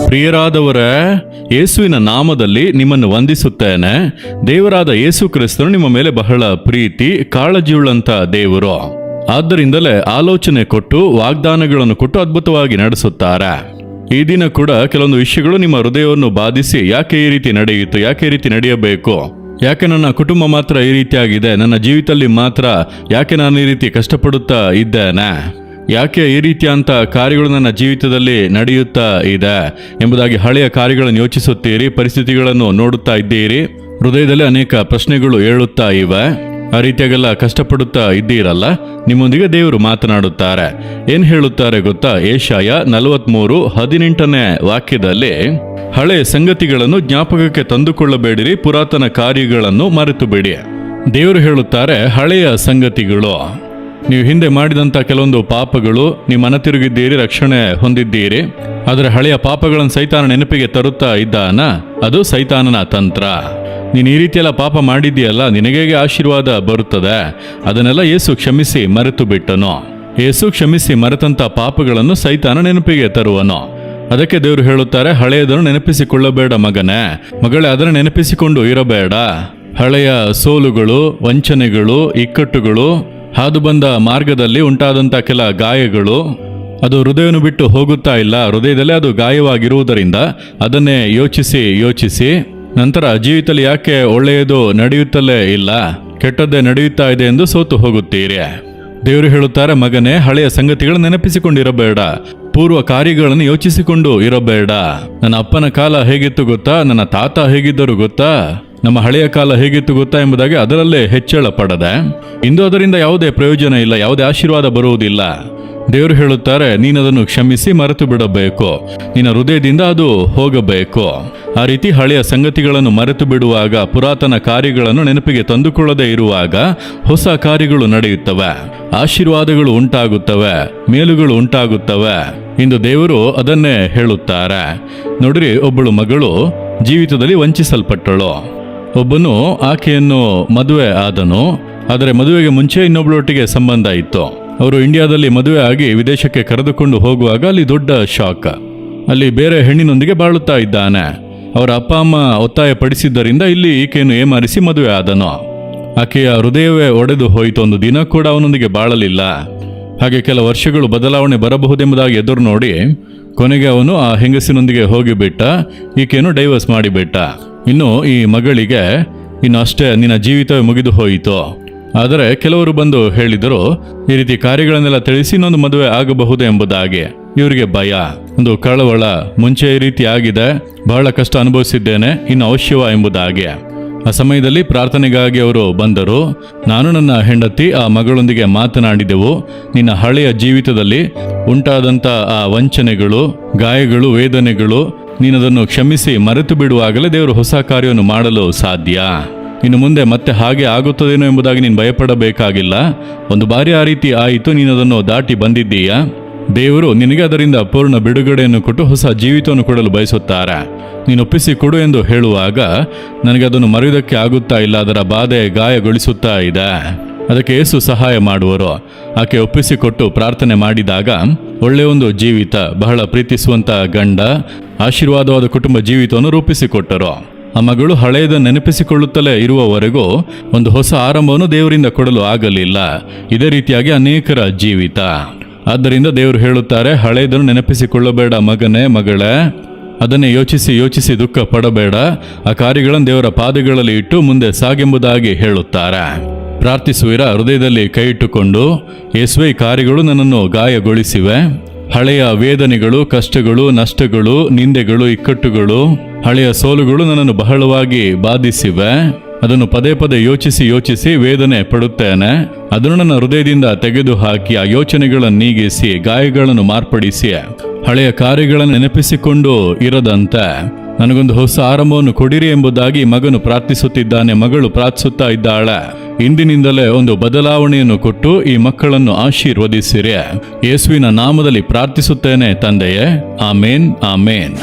ಪ್ರಿಯರಾದವರ, ಯೇಸುವಿನ ನಾಮದಲ್ಲಿ ನಿಮ್ಮನ್ನು ವಂದಿಸುತ್ತೇನೆ. ದೇವರಾದ ಯೇಸು ಕ್ರಿಸ್ತನು ನಿಮ್ಮ ಮೇಲೆ ಬಹಳ ಪ್ರೀತಿ ಕಾಳಜಿಯುಳ್ಳಂತ ದೇವರು. ಆದ್ದರಿಂದಲೇ ಆಲೋಚನೆ ಕೊಟ್ಟು ವಾಗ್ದಾನಗಳನ್ನು ಕೊಟ್ಟು ಅದ್ಭುತವಾಗಿ ನಡೆಸುತ್ತಾರೆ. ಈ ದಿನ ಕೂಡ ಕೆಲವೊಂದು ವಿಷಯಗಳು ನಿಮ್ಮ ಹೃದಯವನ್ನು ಬಾಧಿಸಿ, ಯಾಕೆ ಈ ರೀತಿ ನಡೆಯಿತು, ಯಾಕೆ ಈ ರೀತಿ ನಡೆಯಬೇಕು, ಯಾಕೆ ನನ್ನ ಕುಟುಂಬ ಮಾತ್ರ ಈ ರೀತಿಯಾಗಿದೆ, ನನ್ನ ಜೀವಿತದಲ್ಲಿ ಮಾತ್ರ ಯಾಕೆ ನಾನು ಈ ರೀತಿ ಕಷ್ಟಪಡುತ್ತಾ ಇದ್ದೇನೆ, ಯಾಕೆ ಈ ರೀತಿಯಂತ ಕಾರ್ಯಗಳು ನನ್ನ ಜೀವಿತದಲ್ಲಿ ನಡೆಯುತ್ತಾ ಇದೆ ಎಂಬುದಾಗಿ ಹಳೆಯ ಕಾರ್ಯಗಳನ್ನು ಯೋಚಿಸುತ್ತೀರಿ, ಪರಿಸ್ಥಿತಿಗಳನ್ನು ನೋಡುತ್ತಾ ಇದ್ದೀರಿ, ಹೃದಯದಲ್ಲಿ ಅನೇಕ ಪ್ರಶ್ನೆಗಳು ಏಳುತ್ತಾ ಇವೆ. ಆ ರೀತಿಯಾಗೆಲ್ಲ ಕಷ್ಟಪಡುತ್ತಾ ಇದ್ದೀರಲ್ಲ, ನಿಮ್ಮೊಂದಿಗೆ ದೇವರು ಮಾತನಾಡುತ್ತಾರೆ. ಏನ್ ಹೇಳುತ್ತಾರೆ ಗೊತ್ತಾ? ಯೆಶಾಯ 43:18 ವಾಕ್ಯದಲ್ಲಿ, ಹಳೆ ಸಂಗತಿಗಳನ್ನು ಜ್ಞಾಪಕಕ್ಕೆ ತಂದುಕೊಳ್ಳಬೇಡಿರಿ, ಪುರಾತನ ಕಾರ್ಯಗಳನ್ನು ಮರೆತು ಬಿಡಿ. ದೇವರು ಹೇಳುತ್ತಾರೆ, ಹಳೆಯ ಸಂಗತಿಗಳು, ನೀವು ಹಿಂದೆ ಮಾಡಿದಂಥ ಕೆಲವೊಂದು ಪಾಪಗಳು, ನೀವು ಮನ ತಿರುಗಿದ್ದೀರಿ, ರಕ್ಷಣೆ ಹೊಂದಿದ್ದೀರಿ, ಆದರೆ ಹಳೆಯ ಪಾಪಗಳನ್ನು ಸೈತಾನ ನೆನಪಿಗೆ ತರುತ್ತಾ ಇದ್ದಾನ? ಅದು ಸೈತಾನನ ತಂತ್ರ. ನೀನು ಈ ರೀತಿಯೆಲ್ಲ ಪಾಪ ಮಾಡಿದ್ದೀಯಲ್ಲ, ನಿನಗೆ ಆಶೀರ್ವಾದ ಬರುತ್ತದೆ. ಅದನ್ನೆಲ್ಲ ಯೇಸು ಕ್ಷಮಿಸಿ ಮರೆತು ಬಿಟ್ಟನು. ಯೇಸು ಕ್ಷಮಿಸಿ ಮರೆತಂಥ ಪಾಪಗಳನ್ನು ಸೈತಾನ ನೆನಪಿಗೆ ತರುವನು. ಅದಕ್ಕೆ ದೇವರು ಹೇಳುತ್ತಾರೆ, ಹಳೆಯದನ್ನು ನೆನಪಿಸಿಕೊಳ್ಳಬೇಡ ಮಗನೇ, ಮಗಳೇ, ಅದನ್ನು ನೆನಪಿಸಿಕೊಂಡು ಇರಬೇಡ. ಹಳೆಯ ಸೋಲುಗಳು, ವಂಚನೆಗಳು, ಇಕ್ಕಟ್ಟುಗಳು, ಹಾದು ಬಂದ ಮಾರ್ಗದಲ್ಲಿ ಉಂಟಾದಂಥ ಕೆಲ ಗಾಯಗಳು, ಅದು ಹೃದಯವನ್ನು ಬಿಟ್ಟು ಹೋಗುತ್ತಾ ಇಲ್ಲ. ಹೃದಯದಲ್ಲೇ ಅದು ಗಾಯವಾಗಿರುವುದರಿಂದ ಅದನ್ನೇ ಯೋಚಿಸಿ ನಂತರ ಜೀವಿತದಲ್ಲಿ ಯಾಕೆ ಒಳ್ಳೆಯದು ನಡೆಯುತ್ತಲೇ ಇಲ್ಲ, ಕೆಟ್ಟದ್ದೇ ನಡೆಯುತ್ತಾ ಇದೆ ಎಂದು ಸೋತು ಹೋಗುತ್ತೀರಿ. ದೇವರು ಹೇಳುತ್ತಾರೆ, ಮಗನೇ, ಹಳೆಯ ಸಂಗತಿಗಳನ್ನು ನೆನಪಿಸಿಕೊಂಡಿರಬೇಡ, ಪೂರ್ವ ಕಾರ್ಯಗಳನ್ನು ಯೋಚಿಸಿಕೊಂಡು ಇರಬೇಡ. ನನ್ನ ಅಪ್ಪನ ಕಾಲ ಹೇಗಿತ್ತು ಗೊತ್ತಾ, ನನ್ನ ತಾತ ಹೇಗಿದ್ದರು ಗೊತ್ತಾ, ನಮ್ಮ ಹಳೆಯ ಕಾಲ ಹೇಗಿತ್ತು ಗೊತ್ತಾ ಎಂಬುದಾಗಿ ಅದರಲ್ಲೇ ಹೆಚ್ಚಳ ಪಡದೆ ಇಂದು ಅದರಿಂದ ಯಾವುದೇ ಪ್ರಯೋಜನ ಇಲ್ಲ, ಯಾವುದೇ ಆಶೀರ್ವಾದ ಬರುವುದಿಲ್ಲ. ದೇವರು ಹೇಳುತ್ತಾರೆ, ನೀನದನ್ನು ಕ್ಷಮಿಸಿ ಮರೆತು ಬಿಡಬೇಕು, ನಿನ್ನ ಹೃದಯದಿಂದ ಅದು ಹೋಗಬೇಕು. ಆ ರೀತಿ ಹಳೆಯ ಸಂಗತಿಗಳನ್ನು ಮರೆತು ಬಿಡುವಾಗ, ಪುರಾತನ ಕಾರ್ಯಗಳನ್ನು ನೆನಪಿಗೆ ತಂದುಕೊಳ್ಳದೆ ಇರುವಾಗ ಹೊಸ ಕಾರ್ಯಗಳು ನಡೆಯುತ್ತವೆ, ಆಶೀರ್ವಾದಗಳು ಉಂಟಾಗುತ್ತವೆ, ಮೇಲುಗಳು ಉಂಟಾಗುತ್ತವೆ. ಇಂದು ದೇವರು ಅದನ್ನೇ ಹೇಳುತ್ತಾರೆ. ನೋಡ್ರಿ, ಒಬ್ಬಳು ಮಗಳು ಜೀವಿತದಲ್ಲಿ ವಂಚಿಸಲ್ಪಟ್ಟಳು. ಒಬ್ಬನು ಆಕೆಯನ್ನು ಮದುವೆ ಆದನು, ಆದರೆ ಮದುವೆಗೆ ಮುಂಚೆ ಇನ್ನೊಬ್ಬಳೊಟ್ಟಿಗೆ ಸಂಬಂಧ ಇತ್ತು. ಅವರು ಇಂಡಿಯಾದಲ್ಲಿ ಮದುವೆ ಆಗಿ ವಿದೇಶಕ್ಕೆ ಕರೆದುಕೊಂಡು ಹೋಗುವಾಗ ಅಲ್ಲಿ ದೊಡ್ಡ ಶಾಕ್. ಅಲ್ಲಿ ಬೇರೆ ಹೆಣ್ಣಿನೊಂದಿಗೆ ಬಾಳುತ್ತಾ ಇದ್ದಾನೆ. ಅವರ ಅಪ್ಪ ಅಮ್ಮ ಒತ್ತಾಯ ಪಡಿಸಿದ್ದರಿಂದ ಇಲ್ಲಿ ಈಕೆಯನ್ನು ಏಮಾರಿಸಿ ಮದುವೆ ಆದನು. ಆಕೆಯ ಹೃದಯವೇ ಒಡೆದು ಹೋಯಿತು. ಒಂದು ದಿನ ಕೂಡ ಅವನೊಂದಿಗೆ ಬಾಳಲಿಲ್ಲ. ಹಾಗೆ ಕೆಲ ವರ್ಷಗಳು ಬದಲಾವಣೆ ಬರಬಹುದೆಂಬುದಾಗಿ ಎದುರು ನೋಡಿ ಕೊನೆಗೆ ಅವನು ಆ ಹೆಂಗಸಿನೊಂದಿಗೆ ಹೋಗಿಬಿಟ್ಟ. ಈಕೆಯನ್ನು ಡೈವರ್ಸ್ ಮಾಡಿಬಿಟ್ಟ. ಇನ್ನು ಈ ಮಗಳಿಗೆ ಇನ್ನು ಅಷ್ಟೇ, ನಿನ್ನ ಜೀವಿತವೇ ಮುಗಿದು ಹೋಯಿತು. ಆದರೆ ಕೆಲವರು ಬಂದು ಹೇಳಿದರು, ಈ ರೀತಿ ಕಾರ್ಯಗಳನ್ನೆಲ್ಲ ತಿಳಿಸಿ ಇನ್ನೊಂದು ಮದುವೆ ಆಗಬಹುದು ಎಂಬುದಾಗಿ. ಇವರಿಗೆ ಭಯ, ಒಂದು ಕಳವಳ, ಮುಂಚೆ ಈ ರೀತಿ ಆಗಿದೆ, ಬಹಳ ಕಷ್ಟ ಅನುಭವಿಸಿದ್ದೇನೆ, ಇನ್ನು ಅವಶ್ಯವ ಎಂಬುದಾಗಿ. ಆ ಸಮಯದಲ್ಲಿ ಪ್ರಾರ್ಥನೆಗಾಗಿ ಅವರು ಬಂದರು. ನಾನು ನನ್ನ ಹೆಂಡತಿ ಆ ಮಗಳೊಂದಿಗೆ ಮಾತನಾಡಿದೆವು. ನಿನ್ನ ಹಳೆಯ ಜೀವಿತದಲ್ಲಿ ಉಂಟಾದಂಥ ಆ ವಂಚನೆಗಳು, ಗಾಯಗಳು, ವೇದನೆಗಳು, ನೀನದನ್ನು ಕ್ಷಮಿಸಿ ಮರೆತು ಬಿಡುವಾಗಲೇ ದೇವರು ಹೊಸ ಕಾರ್ಯವನ್ನು ಮಾಡಲು ಸಾಧ್ಯ. ಇನ್ನು ಮುಂದೆ ಮತ್ತೆ ಹಾಗೆ ಆಗುತ್ತದೇನೋ ಎಂಬುದಾಗಿ ನೀನು ಭಯಪಡಬೇಕಾಗಿಲ್ಲ. ಒಂದು ಬಾರಿ ಆ ರೀತಿ ಆಯಿತು, ನೀನದನ್ನು ದಾಟಿ ಬಂದಿದ್ದೀಯಾ. ದೇವರು ನಿನಗೆ ಅದರಿಂದ ಪೂರ್ಣ ಬಿಡುಗಡೆಯನ್ನು ಕೊಟ್ಟು ಹೊಸ ಜೀವಿತವನ್ನು ಕೊಡಲು ಬಯಸುತ್ತಾರೆ. ನೀನು ಒಪ್ಪಿಸಿಕೊಡು ಎಂದು ಹೇಳುವಾಗ ನನಗೆ ಅದನ್ನು ಮರೆಯುವುದಕ್ಕೆ ಆಗುತ್ತಾ ಇಲ್ಲ, ಅದರ ಬಾಧೆ ಗಾಯಗೊಳಿಸುತ್ತಾ ಇದೆ. ಅದಕ್ಕೆ ಯೇಸು ಸಹಾಯ ಮಾಡುವರು. ಆಕೆ ಒಪ್ಪಿಸಿಕೊಟ್ಟು ಪ್ರಾರ್ಥನೆ ಮಾಡಿದಾಗ ಒಳ್ಳೆಯ ಒಂದು ಜೀವಿತ, ಬಹಳ ಪ್ರೀತಿಸುವಂಥ ಗಂಡ, ಆಶೀರ್ವಾದವಾದ ಕುಟುಂಬ ಜೀವಿತವನ್ನು ರೂಪಿಸಿಕೊಟ್ಟರು. ಆ ಮಗಳು ಹಳೆಯದನ್ನು ನೆನಪಿಸಿಕೊಳ್ಳುತ್ತಲೇ ಇರುವವರೆಗೂ ಒಂದು ಹೊಸ ಆರಂಭವನ್ನು ದೇವರಿಂದ ಕೊಡಲು ಆಗಲಿಲ್ಲ. ಇದೇ ರೀತಿಯಾಗಿ ಅನೇಕರ ಜೀವಿತ. ಆದ್ದರಿಂದ ದೇವರು ಹೇಳುತ್ತಾರೆ, ಹಳೆಯದನ್ನು ನೆನಪಿಸಿಕೊಳ್ಳಬೇಡ ಮಗನೇ, ಮಗಳೇ, ಅದನ್ನೇ ಯೋಚಿಸಿ ದುಃಖ ಪಡಬೇಡ. ಆ ಕಾರ್ಯಗಳನ್ನು ದೇವರ ಪಾದಗಳಲ್ಲಿ ಇಟ್ಟು ಮುಂದೆ ಸಾಗೆಂಬುದಾಗಿ ಹೇಳುತ್ತಾರೆ. ಪ್ರಾರ್ಥಿಸುವಿರ? ಹೃದಯದಲ್ಲಿ ಕೈ ಇಟ್ಟುಕೊಂಡು, ಯೇಸುವೆ, ಈ ಕಾರ್ಯಗಳು ನನ್ನನ್ನು ಗಾಯಗೊಳಿಸಿವೆ. ಹಳೆಯ ವೇದನೆಗಳು, ಕಷ್ಟಗಳು, ನಷ್ಟಗಳು, ನಿಂದೆಗಳು, ಇಕ್ಕಟ್ಟುಗಳು, ಹಳೆಯ ಸೋಲುಗಳು ನನ್ನನ್ನು ಬಹಳವಾಗಿ ಬಾಧಿಸಿವೆ. ಅದನ್ನು ಪದೇ ಪದೇ ಯೋಚಿಸಿ ವೇದನೆ ಪಡುತ್ತೇನೆ. ಅದನ್ನು ನನ್ನ ಹೃದಯದಿಂದ ತೆಗೆದುಹಾಕಿ ಆ ಯೋಚನೆಗಳನ್ನು ನೀಗಿಸಿ, ಗಾಯಗಳನ್ನು ಮಾರ್ಪಡಿಸಿ, ಹಳೆಯ ಕಾರ್ಯಗಳನ್ನು ನೆನಪಿಸಿಕೊಂಡು ಇರದಂತೆ ನನಗೊಂದು ಹೊಸ ಆರಂಭವನ್ನು ಕೊಡಿರಿ ಎಂಬುದಾಗಿ ಮಗನು ಪ್ರಾರ್ಥಿಸುತ್ತಿದ್ದಾನೆ. ಮಗಳು ಪ್ರಾರ್ಥಿಸುತ್ತಾ ಇದ್ದಾಳೆ. ಇಂದಿನಿಂದಲೇ ಒಂದು ಬದಲಾವಣೆಯನ್ನು ಕೊಟ್ಟು ಈ ಮಕ್ಕಳನ್ನು ಆಶೀರ್ವದಿಸಿರಿ. ಯೇಸುವಿನ ನಾಮದಲ್ಲಿ ಪ್ರಾರ್ಥಿಸುತ್ತೇನೆ ತಂದೆಯೇ. ಆಮೇನ್, ಆಮೇನ್.